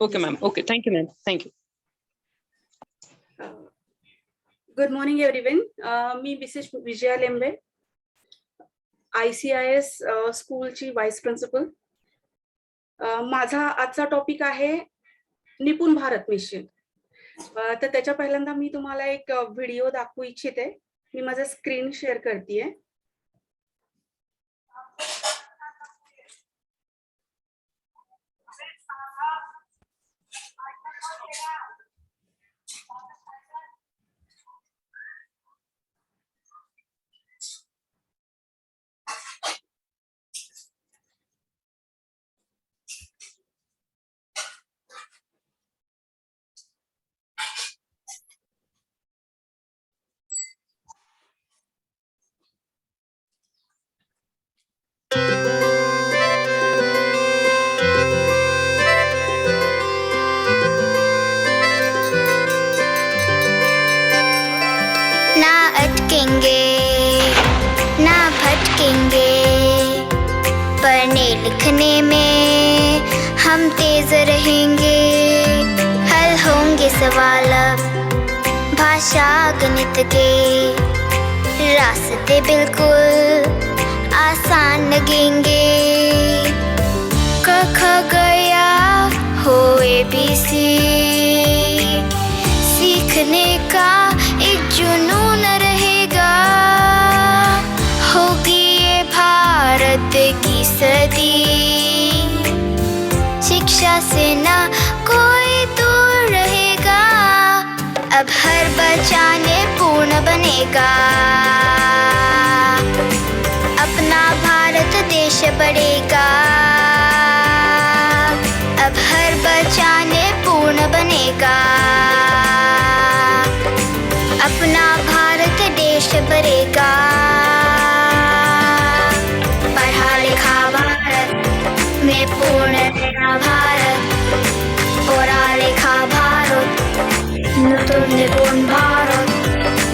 Okay, ma'am. Okay, thank you, ma'am. Thank you. Good morning everyone. मी Mrs Vijaya Lembe, ICIS स्कूलची vice principal. माझा आजचा topic आहे निपुण भारत मिशन. तर त्याच्या पहिल्यांदा मी तुम्हाला एक व्हिडिओ दाखवू इच्छिते. मी माझा स्क्रीन शेअर करतेय. ना अटकेंगे ना भटकेंगे, पढ़ने लिखने में हम तेज रहेंगे। हल होंगे सवाल अब भाषा गणित के, रास्ते बिल्कुल आसान लगेंगे। क ख गया हो ABC, सीखने का एक जुनून रहेगा। होगी ये भारत की सदी, शिक्षा से ना कोई दूर रहेगा। अब हर बच्चा पूर्ण बनेगा, अपना भारत देश बढ़ेगा। अब हर बच्चा पूर्ण बनेगा, अपना भारत देश बढ़ेगा। पढ़ा लिखा भारत में पूर्ण नया भारत, पढ़ा लिखा भारत नूतन निपुण भारत,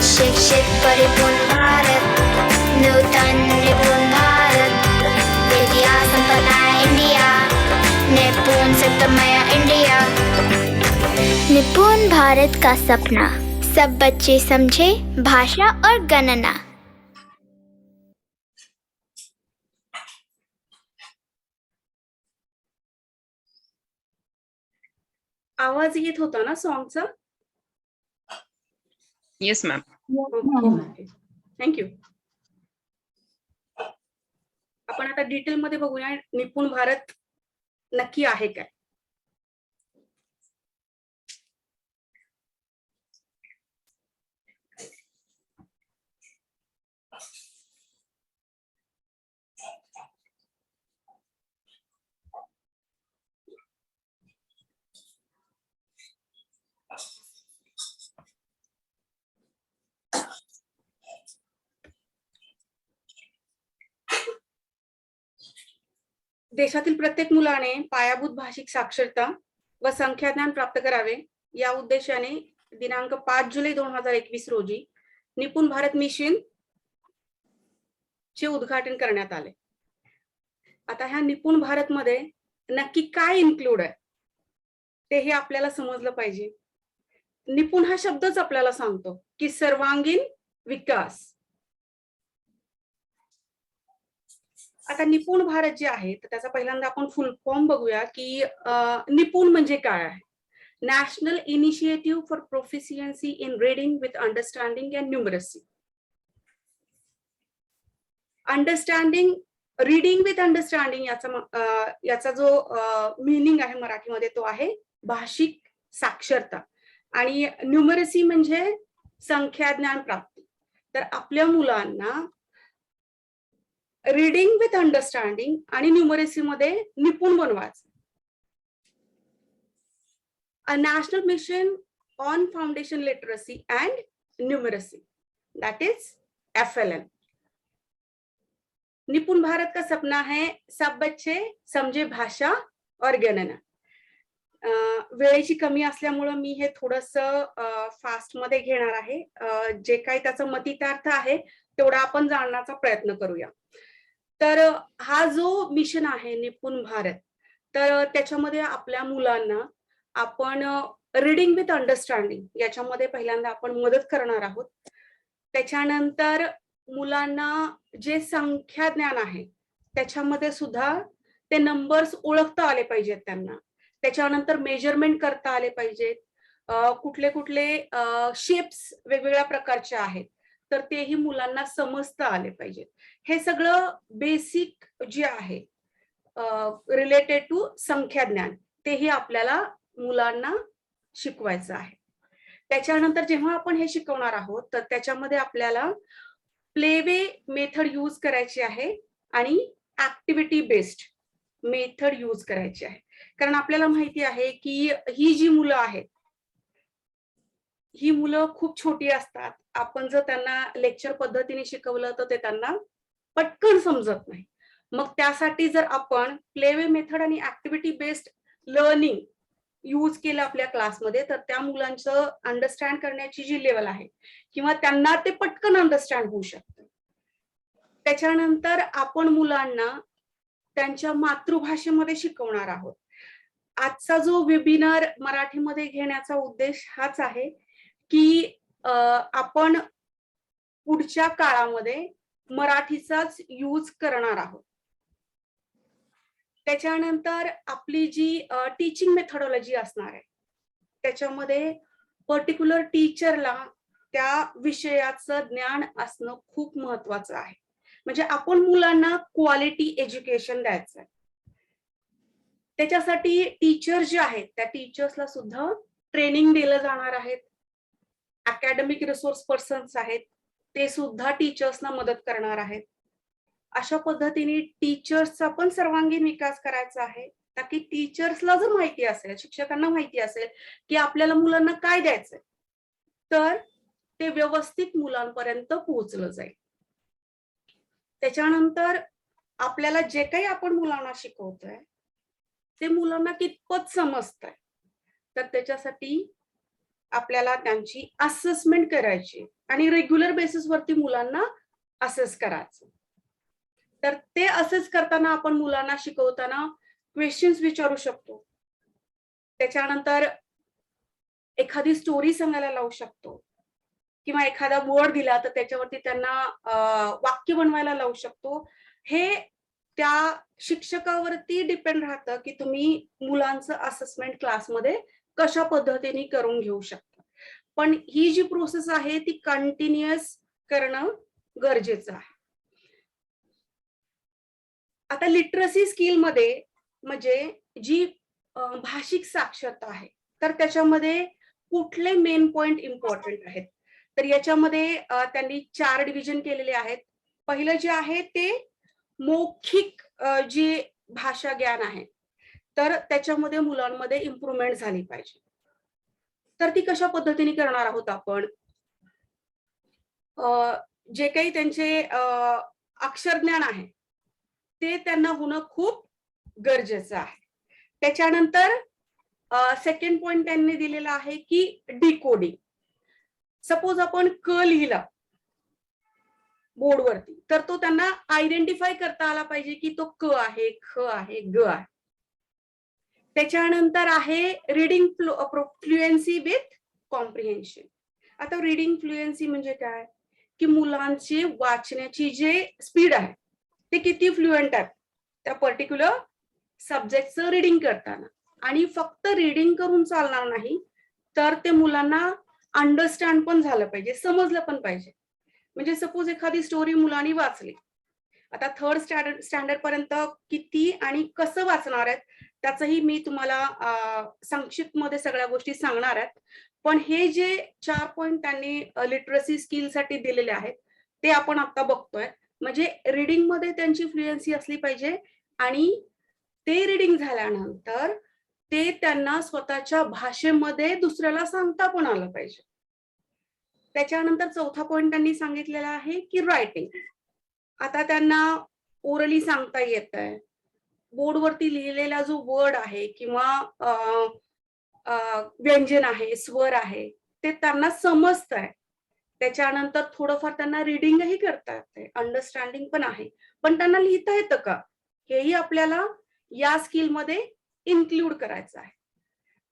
शिक्षित परिपूर्ण भारत, नूतन निपुण भारत, विद्या संपन्न इंडिया, निपुण सप्तमय इंडिया। निपुण भारत का सपना, सब बच्चे समझे भाषा और गणना। आवाज येत होता ना सॉन्गचा? Yes, ma'am. थँक्यू. आपण आता डिटेल मध्ये बघूया निपुण भारत नक्की आहे काय. देशातील प्रत्येक मुलाने पायाभूत भाषिक साक्षरता व संख्याज्ञान प्राप्त करावे या उद्देशाने दिनांक 5 जुलै 2021 रोजी निपुण भारत मिशन चे उद्घाटन करण्यात आले. आता ह्या निपुण भारत मध्ये नक्की काय इन्क्लूड आहे ते हे आपल्याला समजलं पाहिजे. निपुण हा शब्दच आपल्याला सांगतो की सर्वांगीण विकास. आता निपुण भारत जे आहे तर त्याचा पहिल्यांदा आपण फुल फॉर्म बघूया की निपुण म्हणजे काय आहे. National initiative for proficiency in reading with understanding and numeracy. Understanding, reading with understanding याचा जो मीनिंग आहे मराठीमध्ये तो आहे भाषिक साक्षरता, आणि न्यूमरसी म्हणजे संख्याज्ञान प्राप्ती. तर आपल्या मुलांना रीडिंग विथ अंडरस्टँडिंग आणि न्यूमरसी मध्ये निपुण बनवायचं. A national mission on foundation literacy and numeracy, that is FLN. निपुण भारत का सपना है सब बच्चे समझे भाषा और गणना. वेळेची कमी असल्यामुळे मी हे थोडंसं फास्ट मध्ये घेणार आहे. जे काही त्याचा मतितार्थ आहे तेवढा आपण जाणण्याचा प्रयत्न करूया. तर हा जो मिशन आहे निपुण भारत, तर त्याच्यामध्ये आपल्या मुलांना आपण रीडिंग विथ अंडरस्टँडिंग याच्यामध्ये पहिल्यांदा आपण मदत करणार आहोत. त्याच्यानंतर मुलांना जे संख्या ज्ञान आहे त्याच्यामध्ये सुद्धा ते नंबर्स ओळखता आले पाहिजेत त्यांना. त्याच्यानंतर मेजरमेंट करता आले पाहिजेत. कुठले कुठले शेप्स वेगवेगळ्या प्रकारचे आहेत तर तेही मुलांना समजता आले पाहिजेत. हे सगळं बेसिक जे आहे रिलेटेड टू संख्या ज्ञान तेही आपल्याला मुलांना शिकवायचं आहे. त्याच्यानंतर जेव्हा आपण हे शिकवणार आहोत तर त्याच्यामध्ये आपल्याला प्लेवे मेथड यूज करायची आहे आणि ऍक्टिव्हिटी बेस्ड मेथड यूज करायची आहे. कारण आपल्याला माहिती आहे की ही जी मुलं आहेत ही मुलं खूप छोटी असतात. आपण जर त्यांना लेक्चर पद्धतीने शिकवलं तर ते त्यांना पटकन समजत नाही. मग त्यासाठी जर आपण प्लेवे मेथड आणि ऍक्टिव्हिटी बेस्ड लर्निंग यूज केलं आपल्या क्लासमध्ये तर त्या मुलांचं अंडरस्टँड करण्याची जी लेवल आहे किंवा त्यांना ते पटकन अंडरस्टँड होऊ शकतं. त्याच्यानंतर आपण मुलांना त्यांच्या मातृभाषेमध्ये शिकवणार आहोत. आजचा जो वेबिनार मराठीमध्ये घेण्याचा उद्देश हाच आहे की आपण पुढच्या काळामध्ये मराठीचाच यूज करणार आहोत. त्याच्यानंतर आपली जी टीचिंग मेथडॉलॉजी असणार आहे त्याच्यामध्ये पर्टिक्युलर टीचरला त्या विषयाचं ज्ञान असणं खूप महत्वाचं आहे. म्हणजे आपण मुलांना क्वालिटी एज्युकेशन द्यायचं आहे. त्याच्यासाठी टीचर जे आहेत त्या टीचर्सला सुद्धा ट्रेनिंग दिलं जाणार आहेत. अकॅडमिक रिसोर्स पर्सन्स आहेत ते सुद्धा टीचर्सना मदत करणार आहेत. अशा पद्धतीने टीचर्सचा पण सर्वांगीण विकास करायचा आहे ताकी टीचर्सला जर माहिती असेल शिक्षकांना माहिती असेल की आपल्याला मुलांना काय द्यायचंय तर ते व्यवस्थित मुलांपर्यंत पोहोचलं जाईल. त्याच्यानंतर आपल्याला जे काही आपण मुलांना शिकवतोय ते मुलांना कितपत समजतंय तर त्याच्यासाठी आपल्याला त्यांची असेसमेंट करायची आणि रेग्युलर बेसिसवरती मुलांना असेस करायचं. तर ते असेस करताना आपण मुलांना शिकवताना क्वेश्चन्स विचारू शकतो. त्याच्यानंतर एखादी स्टोरी सांगायला लावू शकतो किंवा एखादा वर्ड दिला तर त्याच्यावरती त्यांना वाक्य बनवायला लावू शकतो. हे त्या शिक्षकावरती डिपेंड राहतं की तुम्ही मुलांचं असेसमेंट क्लासमध्ये कशा पद्धतीने करून घेऊ शकता. पण ही जी प्रोसेस आहे ती कंटिन्युअस करणं गरजेचं आहे. आता लिटरसी स्किल मध्ये म्हणजे जी भाषिक साक्षरता आहे तर त्याच्यामध्ये कुठले मेन पॉइंट इम्पॉर्टंट आहेत तर याच्यामध्ये त्यांनी 4 डिव्हिजन केलेले आहेत. पहिलं जे आहे ते मौखिक जे भाषा ज्ञान आहे तर त्याच्यामध्ये मुलांमध्ये इम्प्रूव्हमेंट झाली पाहिजे. तर ती कशा पद्धतीने करणार आहोत आपण जे काही त्यांचे अक्षरज्ञान आहे ते त्यांना होणं खूप गरजेचं आहे. त्याच्यानंतर सेकंड पॉइंट त्यांनी दिलेला आहे की डिकोडिंग. सपोज आपण क लिहिला बोर्डवरती तर तो त्यांना आयडेंटिफाय करता आला पाहिजे की तो क आहे, ख आहे, ग आहे. त्याच्यानंतर आहे रीडिंग फ्लुएन्सी विथ कॉम्प्रिहेन्शन. आता रीडिंग फ्लुएन्सी म्हणजे काय की मुलांची वाचण्याची जे स्पीड आहे ते किती फ्लुएंट आहेत त्या पर्टिक्युलर सब्जेक्टचं रीडिंग करताना. आणि फक्त रीडिंग करून चालणार नाही तर ते मुलांना अंडरस्टँड पण झालं पाहिजे, समजलं पण पाहिजे. म्हणजे सपोज एखादी स्टोरी मुलांनी वाचली आता 3rd स्टँडर्ड पर्यंत किती आणि कसं वाचणार आहेत त्याचंही मी तुम्हाला संक्षिप्त मध्ये सगळ्या गोष्टी सांगणार आहेत. पण हे जे 4 पॉइंट त्यांनी लिटरसी स्किल साठी दिलेले आहेत ते आपण आता बघतोय. म्हणजे रीडिंग मध्ये त्यांची फ्लुएन्सी असली पाहिजे आणि ते रीडिंग झाल्यानंतर ते त्यांना स्वतःच्या भाषेमध्ये दुसऱ्याला सांगता पण आलं पाहिजे. त्याच्यानंतर चौथा पॉइंट त्यांनी सांगितलेला आहे की रायटिंग. आता त्यांना ओरली सांगता येतंय, बोर्डवरती लिहिलेला जो वर्ड आहे किंवा व्यंजन आहे, स्वर आहे ते त्यांना समजतंय. त्याच्यानंतर थोडंफार त्यांना रीडिंगही करता येते, अंडरस्टँडिंग पण आहे. पण त्यांना लिहिता येतं का हेही आपल्याला या स्किल मध्ये इन्क्लूड करायचं आहे.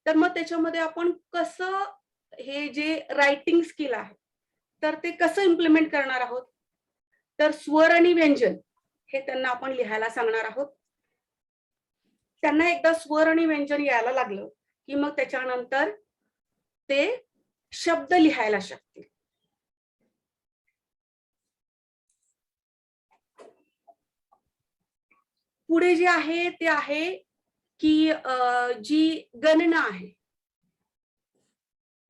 तर मग त्याच्यामध्ये आपण कसं हे जे रायटिंग स्किल आहे तर ते कसं इम्प्लिमेंट करणार आहोत, तर स्वर आणि व्यंजन हे त्यांना आपण लिहायला सांगणार आहोत. त्यांना एकदा स्वर आणि व्यंजन यायला लागलं की मग त्याच्यानंतर ते शब्द लिहायला शिकतील. पुढे जे आहे ते आहे की जी गणना आहे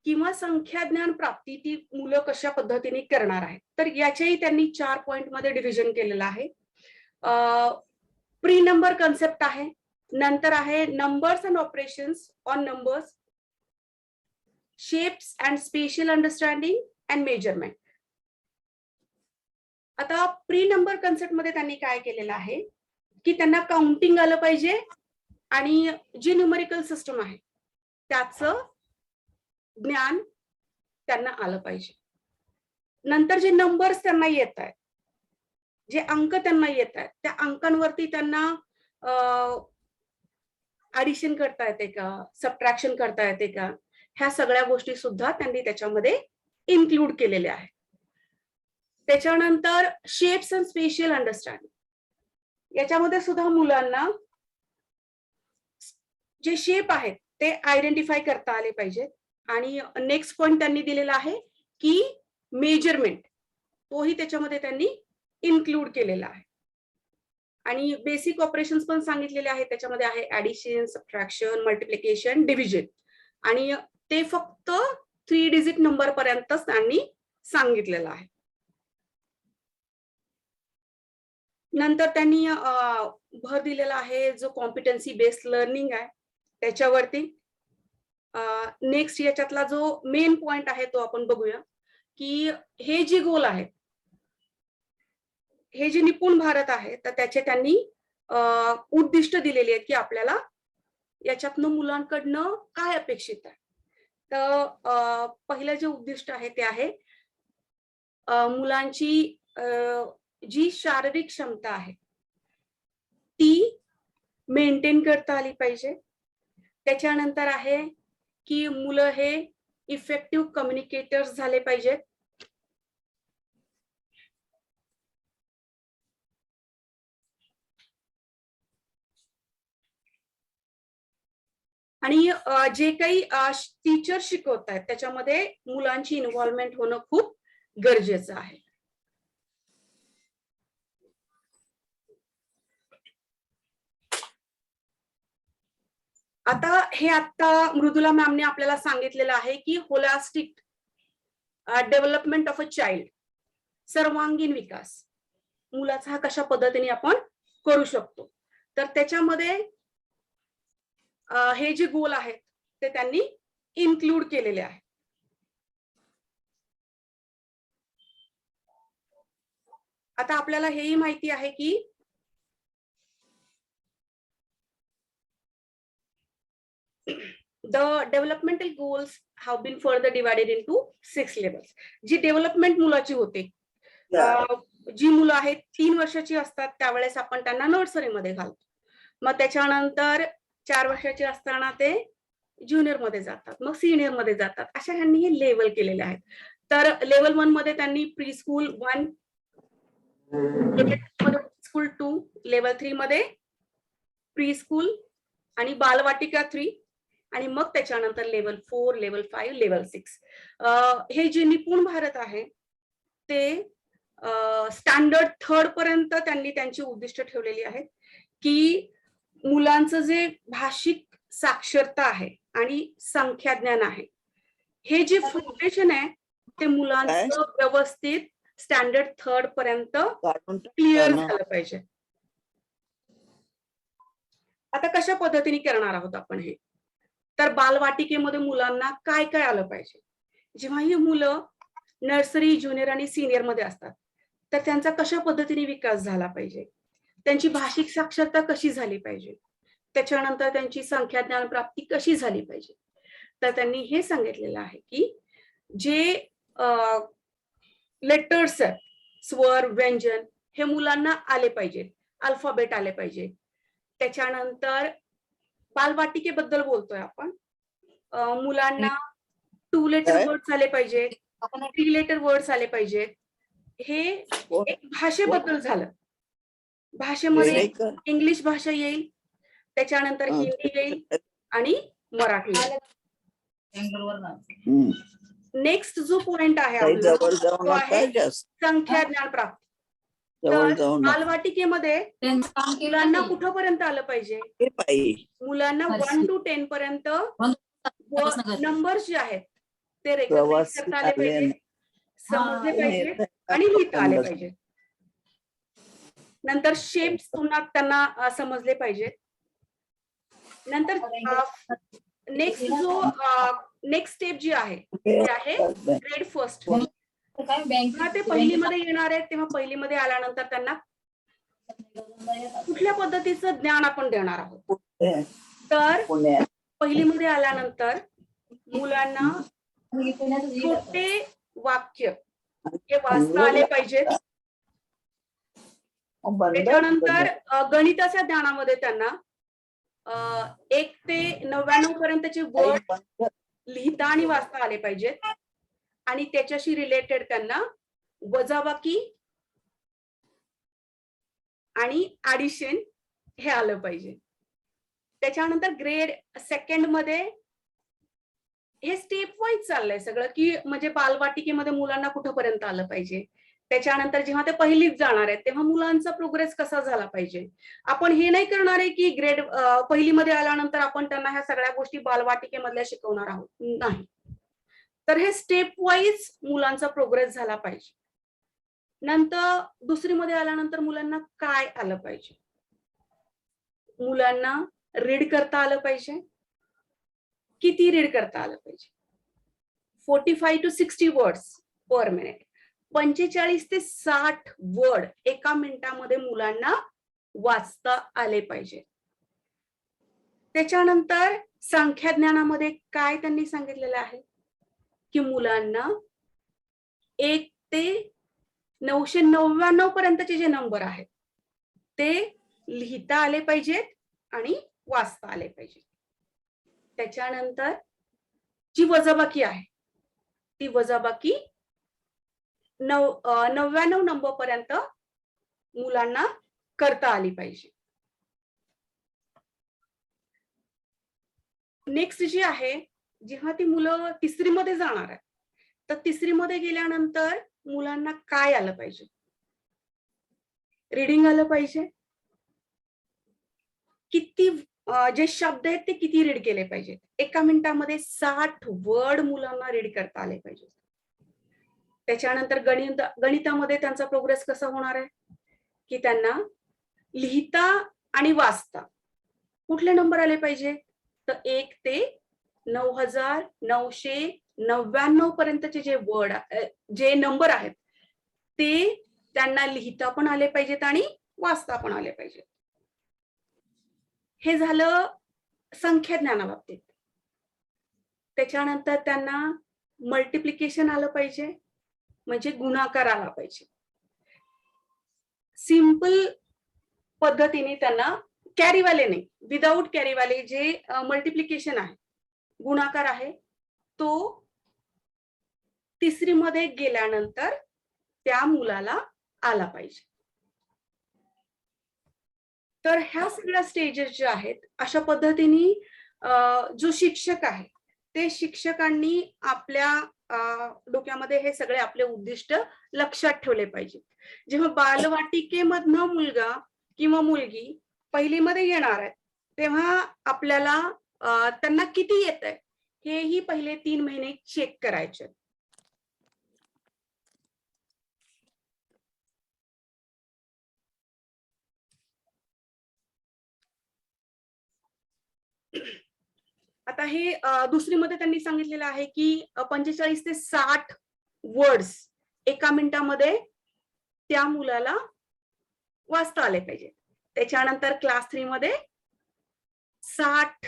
किंवा संख्याज्ञान प्राप्ती ती मुलं कशा पद्धतीने करणार आहेत, तर याच्याही त्यांनी 4 पॉइंट मध्ये डिव्हिजन केलेलं आहे. प्री नंबर कन्सेप्ट आहे, नंतर आहे numbers and operations on numbers, shapes and special understanding and measurement. आता प्री नंबर कन्सेप्ट मध्ये त्यांनी काय केलेलं आहे की त्यांना काउंटिंग आलं पाहिजे आणि जी न्यूमेरिकल सिस्टम आहे त्याचं ज्ञान त्यांना आलं पाहिजे. नंतर जे नंबर्स त्यांना येत आहेत, जे अंक त्यांना येत आहेत, त्या अंकांवरती त्यांना ऍडिशन करता येते का, सबट्रॅक्शन करता येते का, ह्या सगळ्या गोष्टी सुद्धा त्यांनी त्याच्यामध्ये इन्क्लूड केलेल्या आहेत. त्याच्यानंतर शेप्स अँड स्पेशल अंडरस्टँडिंग, याच्यामध्ये सुद्धा मुलांना जे शेप आहेत ते आयडेंटिफाय करता आले पाहिजेत. आणि नेक्स्ट पॉइंट त्यांनी दिलेला आहे की मेजरमेंट, तोही त्याच्यामध्ये त्यांनी इन्क्लूड केलेला आहे. आणि बेसिक ऑपरेशन्स पण सांगितलेले आहेत, त्याच्यामध्ये आहे ऍडिशन, सबट्रॅक्शन, मल्टिप्लिकेशन, डिव्हिजन, आणि ते फक्त 3 डिजिट नंबर पर्यंतच त्यांनी सांगितलेलं आहे. नंतर त्यांनी भर दिलेला आहे जो कॉम्पिटन्सी बेस्ड लर्निंग आहे त्याच्यावरती. नेक्स्ट याच्यातला जो मेन पॉइंट आहे तो आपण बघूया की हे जे गोल आहेत, हे जे निपुण भारत आहे, तर त्याचे त्यांनी उद्दिष्ट दिलेली आहेत की आपल्याला याच्यातनं मुलांकडनं काय अपेक्षित आहे. तर पहिलं जे उद्दिष्ट आहे ते आहे मुलांची जी शारीरिक क्षमता आहे ती मेंटेन करता आली पाहिजे. त्याच्यानंतर आहे की मुलं हे इफेक्टिव्ह कम्युनिकेटर्स झाले पाहिजेत. आणि जे काही टीचर शिकवत आहेत त्याच्यामध्ये मुलांची इन्व्हॉल्वमेंट होणं खूप गरजेचं आहे. आता मृदुला मॅमने आपल्याला सांगितलेलं आहे की holistic development of a child, सर्वांगीण विकास मुलाचा हा कशा पद्धतीने आपण करू शकतो. तर त्याच्यामध्ये हे जे गोल आहेत ते त्यांनी इन्क्लूड केलेले आहे. आता आपल्याला हेही माहिती आहे की the developmental goals have been further divided into 6 levels. G development मुलाची होते, जी मुलं आहेत 3 वर्षाची असतात त्यावेळेस आपण त्यांना नर्सरीमध्ये घालतो. मग त्याच्यानंतर 4 वर्षाचे असताना ते ज्युनियर मध्ये जातात, मग सिनियर मध्ये जातात, अशा ह्यांनी हे लेवल केलेले आहेत. तर लेवल 1 मध्ये त्यांनी प्री स्कूल 1, स्कूल 2, लेवल 3 मध्ये प्री स्कूल आणि बालवाटिका 3, आणि मग त्याच्यानंतर लेवल 4, लेवल 5, लेवल 6. हे जे निपुण भारत आहे ते स्टँडर्ड 3rd पर्यंत त्यांनी त्यांची उद्दिष्ट ठेवलेली आहेत की मुलांचं जे भाषिक साक्षरता आहे आणि संख्याज्ञान आहे, हे जे फाउंडेशन आहे ते मुलांचं व्यवस्थित स्टँडर्ड 3rd पर्यंत क्लिअर झालं पाहिजे. आता कशा पद्धतीने करणार आहोत आपण हे, तर बालवाटिकेमध्ये मुलांना काय काय आलं पाहिजे. जेव्हा ही मुलं नर्सरी, ज्युनियर आणि सिनियर मध्ये असतात तर त्यांचा कशा पद्धतीने विकास झाला पाहिजे, त्यांची भाषिक साक्षरता कशी झाली पाहिजे, त्याच्यानंतर त्यांची संख्याज्ञान प्राप्ती कशी झाली पाहिजे. तर त्यांनी हे सांगितलेलं आहे की जे लेटर्स आहेत, स्वर, व्यंजन, हे मुलांना आले पाहिजेत, अल्फाबेट आले पाहिजे. त्याच्यानंतर बालवाटिकेबद्दल बोलतोय आपण, मुलांना 2 लेटर वर्ड्स आले पाहिजेत, 3 लेटर वर्ड्स आले पाहिजेत. हे एक भाषेबद्दल झालं. भाषेमध्ये इंग्लिश भाषा येईल, त्याच्यानंतर हिंदी येईल आणि मराठी येईल. नेक्स्ट जो पॉइंट आहे आपला तो आहे संख्या ज्ञान प्राप्ती. तर बालवाटिकेमध्ये मुलांना कुठपर्यंत आलं पाहिजे? मुलांना 1 to 10 पर्यंत नंबर्स जे आहेत ते रेकॉग्नाइज करता आले पाहिजे, समजले पाहिजे आणि लिहिता आले पाहिजे. नंतर शेप्स पुन्हा त्यांना समजले पाहिजेत. नंतर नेक्स्ट स्टेप जी आहे ती आहे ग्रेड फर्स्ट. जेव्हा ते पहिलीमध्ये येणार आहेत तेव्हा पहिलीमध्ये आल्यानंतर त्यांना कुठल्या पद्धतीचं ज्ञान आपण देणार आहोत. तर पहिलीमध्ये आल्यानंतर मुलांना छोटे वाक्य हे वाचता आले पाहिजेत. त्याच्यानंतर गणिताच्या ज्ञानामध्ये त्यांना 1 ते 99 पर्यंतचे वर्ड लिहिता आणि वाचता आले पाहिजेत आणि त्याच्याशी रिलेटेड त्यांना वजाबाकी आणि ऍडिशन हे आलं पाहिजे. त्याच्यानंतर ग्रेड सेकंड मध्ये हे स्टेप वाईज चाललंय सगळं, की म्हणजे बालवाटिकेमध्ये मुलांना कुठपर्यंत आलं पाहिजे. त्याच्यानंतर जेव्हा ते पहिलीत जाणार आहेत तेव्हा मुलांचा प्रोग्रेस कसा झाला पाहिजे. आपण हे नाही करणार आहे की ग्रेड पहिलीमध्ये आल्यानंतर आपण त्यांना ह्या सगळ्या गोष्टी बालवाटिकेमधल्या शिकवणार आहोत, नाही. तर हे स्टेप वाईज मुलांचा प्रोग्रेस झाला पाहिजे. नंतर दुसरीमध्ये आल्यानंतर मुलांना काय आलं पाहिजे? मुलांना रीड करता आलं पाहिजे. किती रीड करता आलं पाहिजे? 45 to 60 वर्ड्स पर मिनिट. 45 ते 60 वर्ड एका मिनिटामध्ये मुलांना वाचता आले पाहिजे. त्याच्यानंतर संख्या ज्ञानामध्ये काय त्यांनी सांगितलेलं आहे की मुलांना 1 ते 999 पर्यंतचे जे नंबर आहेत ते लिहिता आले पाहिजेत आणि वाचता आले पाहिजे. त्याच्यानंतर जी वजाबाकी आहे ती वजाबाकी 99 नंबर पर्यंत मुलांना करता आली पाहिजे. नेक्स्ट जी आहे, जेव्हा ती मुलं तिसरीमध्ये जाणार आहे तर तिसरीमध्ये गेल्यानंतर मुलांना काय आलं पाहिजे? रीडिंग आलं पाहिजे. किती जे शब्द आहेत ते किती रीड केले पाहिजेत? एका मिनिटामध्ये 60 वर्ड मुलांना रीड करता आले पाहिजे. त्याच्यानंतर गणितामध्ये त्यांचा प्रोग्रेस कसा होणार आहे की त्यांना लिहिता आणि वाचता कुठले नंबर आले पाहिजे? तर 1 ते 9999 पर्यंतचे जे वर्ड जे नंबर आहेत ते त्यांना लिहिता पण आले पाहिजेत आणि वाचता पण आले पाहिजेत. हे झालं संख्या ज्ञानाबाबतीत. त्याच्यानंतर त्यांना मल्टिप्लिकेशन आलं पाहिजे, म्हणजे गुणाकार आला पाहिजे. सिंपल पद्धतीने त्यांना कॅरीवाले नाही, विदाऊट कॅरीवाले जे मल्टिप्लिकेशन आहे, गुणाकार आहे, तो तिसरीमध्ये गेल्यानंतर त्या मुलाला आला पाहिजे. तर ह्या सगळ्या स्टेजेस ज्या आहेत अशा पद्धतीने जो शिक्षक आहे ते शिक्षकांनी आपल्या डोक्यामध्ये हे सगळे आपले उद्दिष्ट लक्षात ठेवले पाहिजे. जेव्हा बालवाटिकेमधनं मुलगा किंवा मुलगी पहिलीमध्ये येणार आहे तेव्हा आपल्याला त्यांना किती येत आहे हेही पहिले 3 महिने चेक करायचे. आता हे दुसरीमध्ये त्यांनी सांगितलेलं आहे की 45 ते 60 वर्ड्स एका मिनिटामध्ये त्या मुलाला वाचता आले पाहिजे. त्याच्यानंतर क्लास 3 मध्ये 60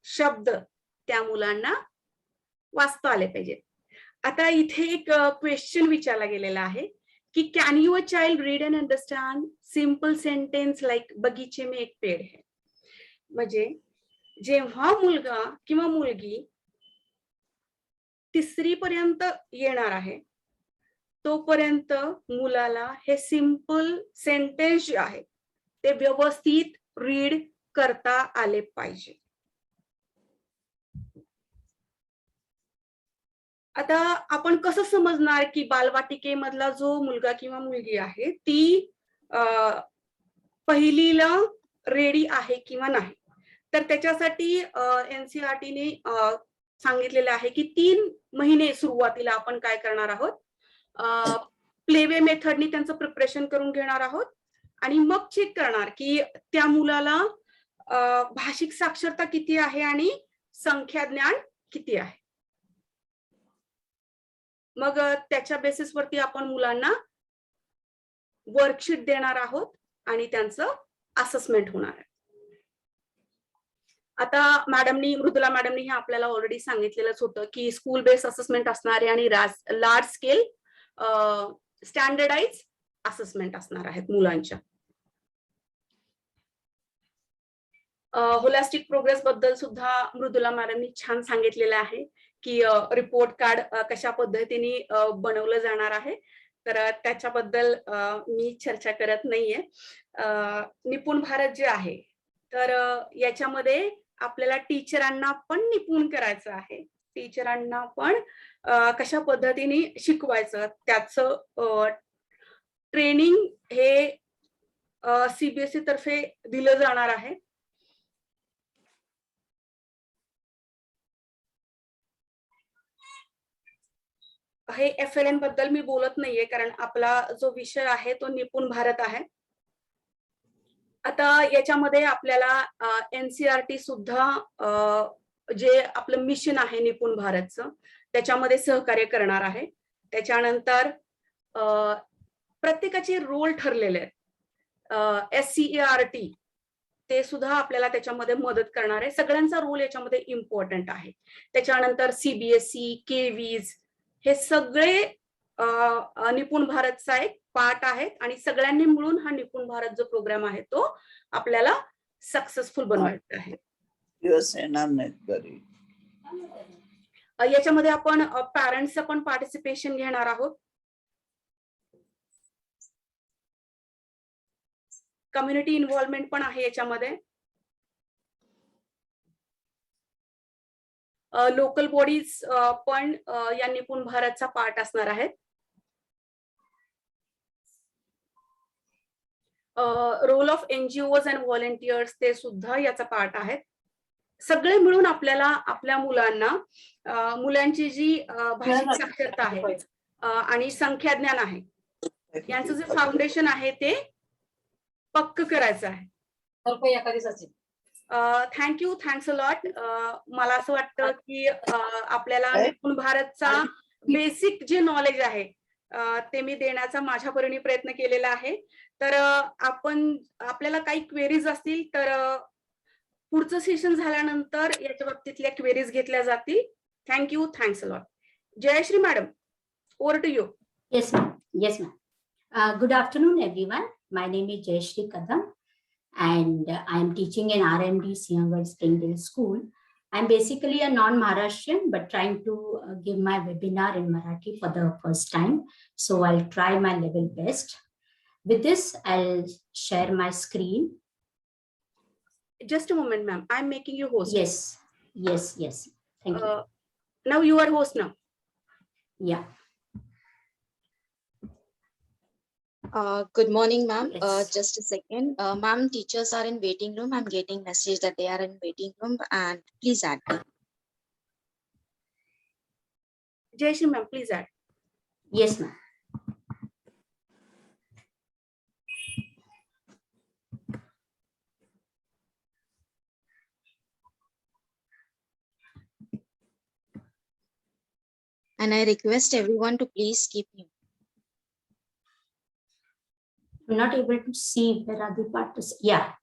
शब्द त्या मुलांना वाचता आले पाहिजेत. आता इथे एक क्वेश्चन विचारला गेलेला आहे की can your child read and understand simple sentence like बगीचे में एक पेड़ है. म्हणजे जेव्हा मुलगा किंवा मुलगी 3री पर्यंत येणार आहे तोपर्यंत मुलाला हे सिंपल सेंटेन्स जे आहे ते व्यवस्थित रीड करता आले पाहिजे. आता आपण कसं समजणार की बालवाटिकेमधला जो मुलगा किंवा मुलगी आहे ती पहिलीला रेडी आहे किंवा नाही. तर त्याच्यासाठी एनसीईआरटीने सांगितलेलं आहे की 3 महिने सुरुवातीला आपण काय करणार आहोत, प्लेवे मेथडनी त्यांचं प्रिपरेशन करून घेणार आहोत आणि मग चेक करणार की त्या मुलाला भाषिक साक्षरता किती आहे आणि संख्या ज्ञान किती आहे. मग त्याच्या बेसिसवरती आपण मुलांना वर्कशीट देणार आहोत आणि त्यांचं असेसमेंट होणार आहे. आता मृदुला मॅडमनी हे आपल्याला ऑलरेडी सांगितलेलंच होतं की स्कूल बेस्ड असेसमेंट असणारे आणि लार्ज स्केल स्टँडर्डाइज असेसमेंट असणार आहेत मुलांच्या. होलिस्टिक प्रोग्रेस बद्दल सुद्धा मृदुला मॅडमनी छान सांगितलेलं आहे की रिपोर्ट कार्ड कशा पद्धतीने बनवलं जाणार आहे. तर त्याच्याबद्दल मी चर्चा करत नाहीये. निपुण भारत जे आहे तर याच्यामध्ये आपल्याला टीचरांना पण निपुण करायचं आहे. टीचरांना पण कशा पद्धतीने शिकवायचं त्याचं ट्रेनिंग हे सीबीएसई तर्फे दिलं जाणार आहे. हे FLN बद्दल मी बोलत नाहीये कारण आपला जो विषय आहे तो निपुण भारत आहे. आता याच्यामध्ये आपल्याला एनसीईआरटी सुद्धा जे आपलं मिशन आहे निपुण भारतचं त्याच्यामध्ये सहकार्य करणार आहे. त्याच्यानंतर प्रत्येकाचे रोल ठरलेले आहेत. SCERT ते सुद्धा आपल्याला त्याच्यामध्ये मदत करणार आहे. सगळ्यांचा रोल याच्यामध्ये इम्पॉर्टंट आहे. त्याच्यानंतर CBSE, KVs हे सगळे निपुण भारतचा एक पार्ट आहेत आणि सगळ्यांनी मिळून हा निपुण भारत जो प्रोग्राम आहे तो आपल्याला सक्सेसफुल बनवायचा आहे. याच्यामध्ये आपण पॅरेंट्सचं पण पार्टिसिपेशन घेणार आहोत. कम्युनिटी इन्व्हॉल्वमेंट पण आहे याच्यामध्ये. लोकल बॉडीज पण या निपुण भारतचा पार्ट असणार आहेत. Role of NGOs and volunteers ते सुद्धा याचा पार्ट आहेत. सगळे मिळून आपल्याला आपल्या मुलांना मुलांची जी भाषिक साक्षरता आहे आणि संख्या ज्ञान आहे यांचं जे फाउंडेशन आहे ते पक्क करायचं आहे. Thanks a lot. मला असं वाटतं की आपल्याला निपुण भारतचा बेसिक जे नॉलेज आहे ते मी देण्याचा माझ्या परीने प्रयत्न केलेला आहे. तर आपल्याला काही क्वेरीज असतील तर पुढचं सेशन झाल्यानंतर याच्या बाबतीतल्या क्वेरीज घेतल्या जातील. Thank you. Thanks a lot. Jayashree madam, over to you. Yes, ma'am. Yes, ma'am. Good afternoon, everyone. My name is Jayashri Kadam, and I am teaching in RMD Singhgarh Springdale School. I'm basically a non-Maharashtrian, but trying to give my webinar in Marathi for the first time. So I'll try my level best. With this, I'll share my screen. Just a moment, ma'am. I'm making you host. Yes, yes, yes. Thank you. Now you are host now. Yeah. Good morning, ma'am. Yes. Just a second. Ma'am, teachers are in waiting room. I'm getting message that they are in waiting room, and please add me. Jayashri ma'am, please add. Yes, ma'am. And I request everyone to please keep mute. I'm not able to see where are the participants. Yeah,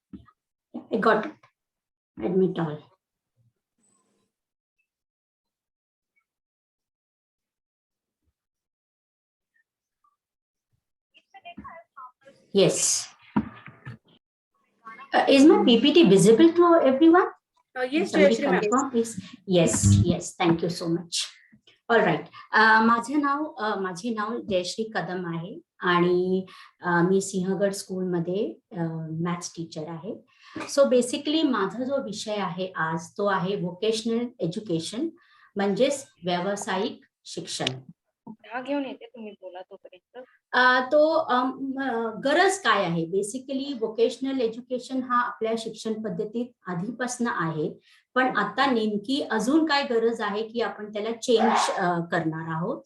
I got it. Admit all. Yes. Is my PPT visible to everyone? Yes, Somebody Jayashri ma'am. confirm, please. Yes, yes. Thank you so much. All right. माझे नाव जयश्री कदम आहे आणि मी सिंहगड स्कूलमध्ये maths teacher आहे. So basically माझा जो विषय आहे आज तो आहे व्होकेशनल एज्युकेशन, म्हणजेच व्यावसायिक शिक्षण. घेऊन येते, तुम्ही बोला तोपर्यंत. गरज काय आहे? बेसिकली व्होकेशनल एज्युकेशन हा आपल्या शिक्षण पद्धतीत आधीपासून आहे, पण आता नेमकी अजून काय गरज आहे की आपण त्याला चेंज करणार आहोत.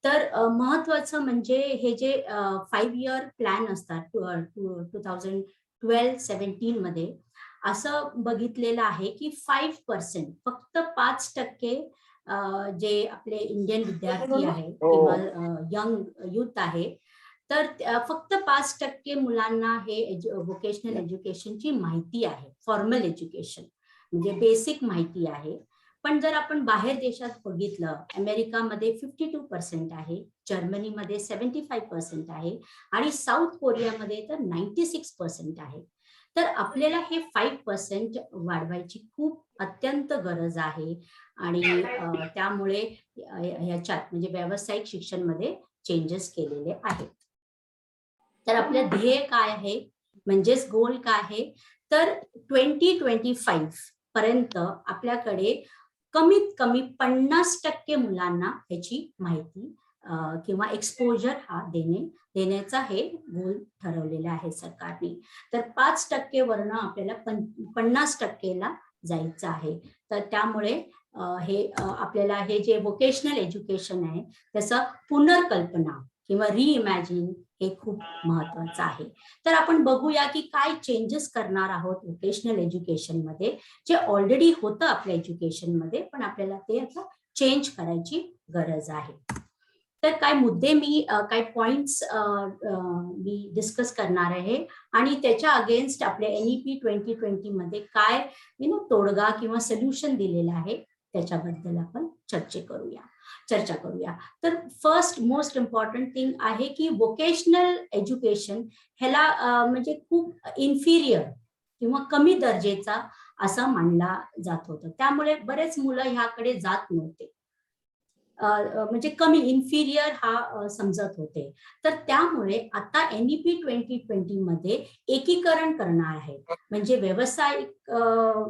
तर महत्वाचं म्हणजे हे जे 5 इयर प्लॅन असतात 2012-17 मध्ये असं बघितलेलं आहे की 5%, फक्त 5% जे आपले इंडियन विद्यार्थी आहे किंवा यंग युथ आहे, तर फक्त 5% मुलांना हे व्होकेशनल एज्युकेशनची माहिती आहे. फॉर्मल एज्युकेशन म्हणजे बेसिक माहिती आहे. पण जर आपण बाहेर देशात बघितलं, अमेरिकामध्ये 52% आहे, जर्मनीमध्ये 75% आहे आणि साऊथ कोरियामध्ये तर 96% आहे. तर आपल्याला हे 5% वाढवायची खूप अत्यंत गरज आहे आणि त्यामुळे ह्याच्यात म्हणजे व्यावसायिक शिक्षणमध्ये चेंजेस केलेले आहेत. तर आपलं ध्येय काय आहे, म्हणजेच गोल काय आहे, तर 2025 पर्यंत आपल्याकडे कमीत कमी 50% मुलांना ह्याची माहिती किंवा एक्सपोजर हा देण्याचा हे गोल ठरवलेला आहे सरकारने. तर 5% वरनं आपल्याला 50%ला जायचं आहे. तर त्यामुळे हे आपल्याला हे जे व्होकेशनल एज्युकेशन आहे त्याचं पुनर्कल्पना किंवा रिइमॅजिन हे खूप महत्वाचं आहे. तर आपण बघूया की काय चेंजेस करणार आहोत व्होकेशनल एज्युकेशन मध्ये, जे ऑलरेडी होतं आपल्या एज्युकेशन मध्ये, पण आपल्याला ते आता चेंज करायची गरज आहे. तर काय मुद्दे मी काय पॉइंट्स मी डिस्कस करणार आहे आणि त्याच्या अगेन्स्ट आपल्या NEP 2020 मध्ये काय तोडगा किंवा सोल्युशन दिलेलं आहे त्याच्याबद्दल आपण चर्चा करूया. तर फर्स्ट मोस्ट इम्पॉर्टंट थिंग आहे की व्होकेशनल एज्युकेशन ह्याला म्हणजे खूप इन्फिरियर किंवा कमी दर्जेचा असा मानला जात होतं. त्यामुळे बरेच मुलं ह्याकडे जात नव्हते, म्हणजे कमी इन्फिरियर हा समजत होते. तर त्यामुळे आता NEP 2020 मध्ये एकीकरण करणार आहे, म्हणजे व्यावसायिक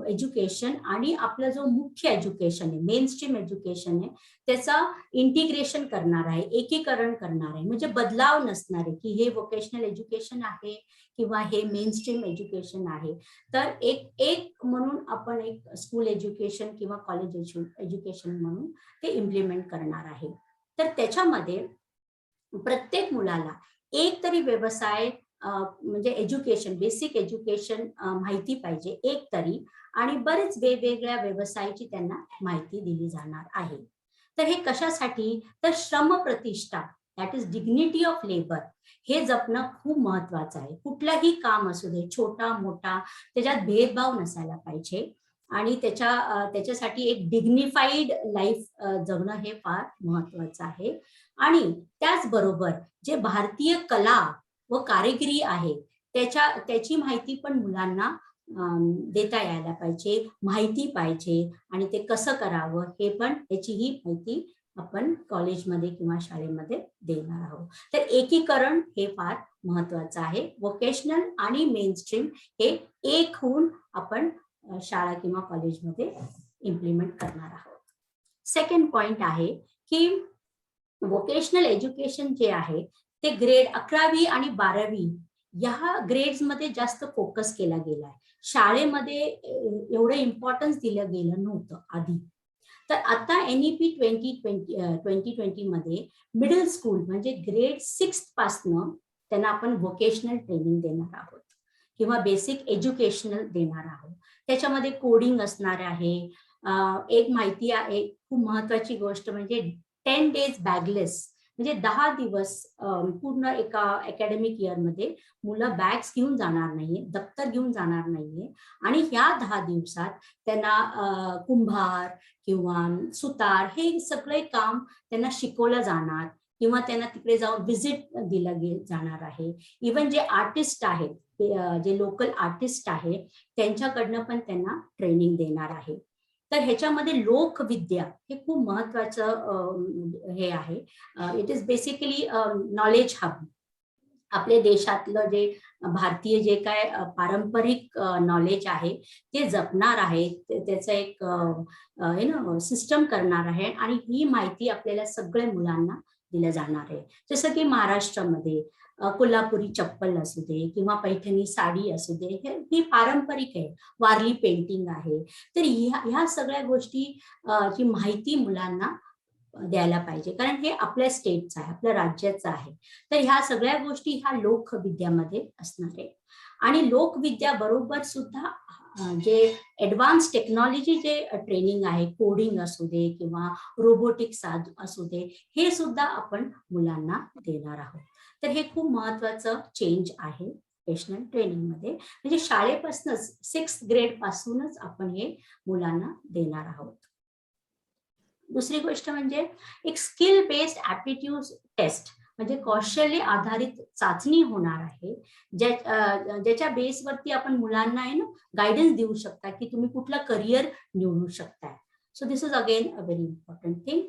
एज्युकेशन आणि आपला जो मुख्य एज्युकेशन आहे, मेन स्ट्रीम एज्युकेशन आहे, त्याचा इंटिग्रेशन करणार आहे, एकीकरण करणार आहे. म्हणजे बदलाव नसणार आहे की हे व्होकेशनल एज्युकेशन आहे किंवा हे मेन स्ट्रीम एज्युकेशन आहे. तर एक म्हणून आपण एक स्कूल एज्युकेशन किंवा कॉलेज एज्युकेशन म्हणून ते इम्प्लिमेंट करणार आहे. तर त्याच्यामध्ये प्रत्येक मुलाला एक तरी व्यवसाय म्हणजे एज्युकेशन, बेसिक एज्युकेशन माहिती पाहिजे एक तरी, आणि बरेच वेगवेगळ्या व्यवसायाची त्यांना माहिती दिली जाणार आहे. तर हे कशासाठी, तर श्रम प्रतिष्ठा, that is dignity of labour, हे जपणं खूप महत्वाचं आहे. कुठलंही काम असू दे, छोटा मोठा, त्याच्यात भेदभाव नसायला पाहिजे आणि त्याच्यासाठी एक डिग्निफाईड लाईफ जगणं हे फार महत्वाचं आहे. आणि त्याचबरोबर जे भारतीय कला व कारिगिरी आहे त्याची माहिती पण मुलांना देता यायला पाहिजे, माहिती पाहिजे, आणि ते कसं करावं हे पण त्याचीही माहिती आपण कॉलेजमध्ये किंवा शाळेमध्ये देणार आहोत. तर एकीकरण हे फार महत्वाचं आहे. व्होकेशनल आणि मेन स्ट्रीम हे एक होऊन आपण शाळा किंवा कॉलेजमध्ये इम्प्लिमेंट करणार आहोत. सेकंड पॉइंट आहे की व्होकेशनल एज्युकेशन जे आहे ते ग्रेड 11वी आणि 12वी या ग्रेड्स मध्ये जास्त फोकस केला गेलाय. शाळेमध्ये एवढं इम्पॉर्टन्स दिलं गेलं नव्हतं आधी. तर आता NEP 2020 मध्ये मिडल स्कूल म्हणजे ग्रेड 6 पासनं त्यांना आपण व्होकेशनल ट्रेनिंग देणार आहोत किंवा बेसिक एज्युकेशनल देणार आहोत. त्याच्यामध्ये कोडिंग असणार आहे. एक माहिती आहे, खूप महत्वाची गोष्ट म्हणजे 10 days बॅगलेस, म्हणजे 10 दिवस पूर्ण एका अकॅडमिक इयर मध्ये मुलं बॅग्स घेऊन जाणार नाहीये, दप्तर घेऊन जाणार नाहीये, आणि ह्या 10 दिवसात त्यांना कुंभार किंवा सुतार हे सगळे काम त्यांना शिकवलं जाणार किंवा त्यांना तिकडे जाऊन व्हिजिट दिलं जाणार आहे. इवन जे आर्टिस्ट आहेत, जे लोकल आर्टिस्ट आहे त्यांच्याकडनं पण त्यांना ट्रेनिंग देणार आहे. तर ह्याच्यामध्ये लोकविद्या हे खूप महत्वाचं हे आहे. It is basically knowledge hub. आपल्या देशातलं जे भारतीय जे काय पारंपरिक नॉलेज आहे ते जपणार आहे, त्याचं एक सिस्टम करणार आहे आणि ही माहिती आपल्याला सगळ्या मुलांना दिल्या जाणार आहे. जसं की महाराष्ट्रामध्ये कोल्हापुरी चप्पल असू दे किंवा पैठणी साडी असू दे, ही पारंपरिक आहे. वारली पेंटिंग आहे. तर ह्या सगळ्या गोष्टी ची माहिती मुलांना द्यायला पाहिजे, कारण हे आपल्या स्टेटचं आहे, आपल्या राज्याचं आहे. तर ह्या सगळ्या गोष्टी ह्या लोकविद्यामध्ये असणार आहे. आणि लोकविद्या बरोबर सुद्धा जे ऍडव्हान्स टेक्नॉलॉजी जे ट्रेनिंग आहे, कोडिंग असू दे किंवा रोबोटिक्स असू दे, हे सुद्धा आपण मुलांना देणार आहोत. तर हे खूप महत्वाचं चेंज आहे व्होकेशनल ट्रेनिंग मध्ये. म्हणजे शाळेपासूनच 6th ग्रेड पासूनच आपण हे मुलांना देणार आहोत. दुसरी गोष्ट म्हणजे एक स्किल बेस्ड ऍप्टिट्यूड टेस्ट, म्हणजे कौशल्य आधारित चाचणी होणार आहे, ज्याच्या बेसवरती आपण मुलांना गायडन्स देऊ शकता की तुम्ही कुठलं करिअर निवडू शकताय. So this is again a very important thing.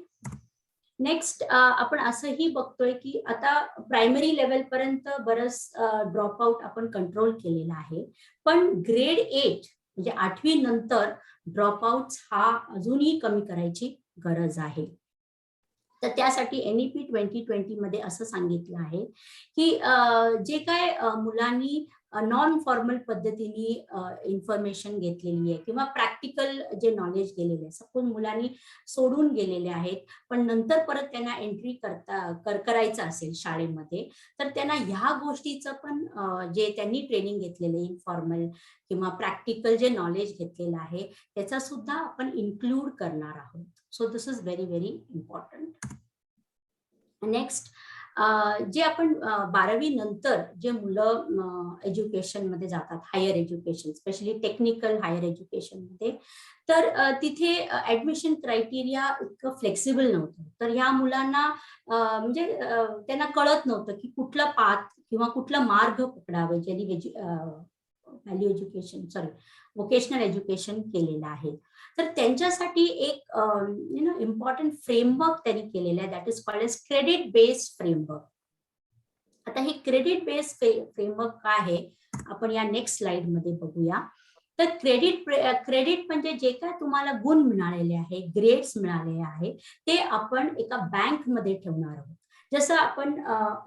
Next आपण असंही बघतोय की आता प्रायमरी लेवल पर्यंत बरंच ड्रॉपआउट आपण कंट्रोल केलेला आहे, पण ग्रेड 8 म्हणजे 8वी नंतर ड्रॉपआउट हा अजूनही कमी करायची गरज आहे. तर त्यासाठी NEP 2020 मध्ये असं सांगितलं आहे की जे काय मुलांनी नॉन फॉर्मल पद्धतीने इन्फॉर्मेशन घेतलेली आहे किंवा प्रॅक्टिकल जे नॉलेज गेलेले आहे, सपोज मुलांनी सोडून गेलेले आहेत पण नंतर परत त्यांना एंट्री करायचं असेल शाळेमध्ये, तर त्यांना ह्या गोष्टीचं पण जे त्यांनी ट्रेनिंग घेतलेलं आहे इनफॉर्मल किंवा प्रॅक्टिकल जे नॉलेज घेतलेलं आहे त्याचा सुद्धा आपण इन्क्लूड करणार आहोत. So this is very very important. Next जे आपण 12वी नंतर जे मुलं एज्युकेशन मध्ये जातात, higher education specially technical higher education मध्ये, तर तिथे ऍडमिशन क्रायटेरिया इतकं फ्लेक्सिबल नव्हतं. तर ह्या मुलांना म्हणजे त्यांना कळत नव्हतं की कुठला पाथ किंवा कुठला मार्ग पकडावा, ज्यांनी व्हॅल्यू एज्युकेशन व्होकेशनल एज्युकेशन केलेलं आहे. तर त्यांच्यासाठी एक इम्पॉर्टंट फ्रेमवर्क त्यांनी केलेला आहे, that is called as credit based framework. आता हे क्रेडिट बेस्ड फ्रेमवर्क काय आहे आपण या नेक्स्ट स्लाइड मध्ये बघूया. तर क्रेडिट म्हणजे जे काय तुम्हाला गुण मिळालेले आहे, ग्रेड्स मिळालेले आहे, ते आपण एका बँक मध्ये ठेवणार आहोत. जसं आपण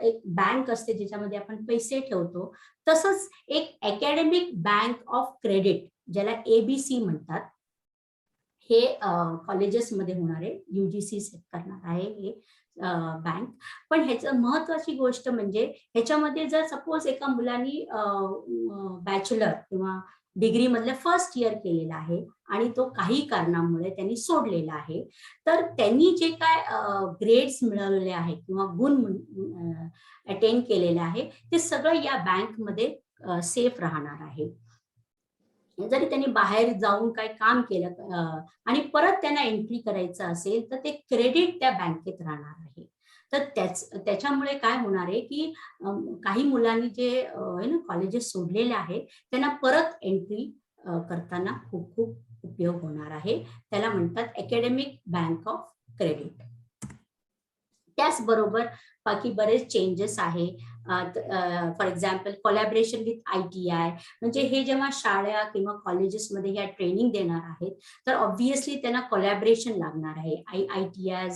एक बँक असते ज्याच्यामध्ये आपण पैसे ठेवतो, तसंच एक अकॅडमिक बँक ऑफ क्रेडिट ज्याला ABC म्हणतात, हे कॉलेजेसमध्ये होणार आहे. UGC सेट करणार आहे हे बँक. पण ह्याचं महत्वाची गोष्ट म्हणजे ह्याच्यामध्ये जर सपोज एका मुलांनी बॅचलर किंवा डिग्री मधलं फर्स्ट इयर केलेलं आहे आणि तो काही कारणामुळे त्यांनी सोडलेला आहे, तर त्यांनी जे काय ग्रेड्स मिळवलेले आहेत किंवा गुण अटेन केलेले आहे ते सगळं या बँकमध्ये सेफ राहणार आहे. जरी त्यांनी बाहेर जाऊन काय काम केलं आणि परत त्यांना एंट्री करायचं असेल तर ते क्रेडिट त्या बँकेत राहणार आहे. तर त्याच्यामुळे काय होणार आहे की काही मुलांनी जे कॉलेजेस सोडलेले आहेत त्यांना परत एंट्री करताना खूप खूप उपयोग होणार आहे. त्याला म्हणतात अकॅडमिक बँक ऑफ क्रेडिट. त्याचबरोबर बाकी बरेच चेंजेस आहे. For example collaboration with ITI, म्हणजे हे जेव्हा शाळा किंवा कॉलेजेसमध्ये ह्या ट्रेनिंग देणार आहेत तर ऑब्व्हियसली त्यांना कोलॅबरेशन लागणार आहे. ITI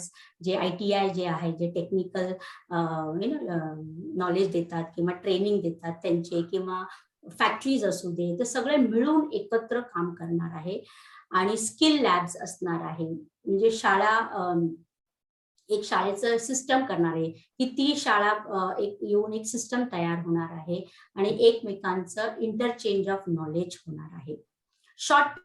जे आहे, जे टेक्निकल नॉलेज देतात किंवा ट्रेनिंग देतात त्यांचे, किंवा फॅक्टरीज असू दे, तर सगळे मिळून एकत्र काम करणार आहे. आणि स्किल लॅब्स असणार आहे, म्हणजे शाळा एक शाळेचं सिस्टम करणार आहे की ती शाळा येऊन एक सिस्टम तयार होणार आहे आणि एकमेकांचं इंटरचेंज ऑफ नॉलेज होणार आहे. शॉर्ट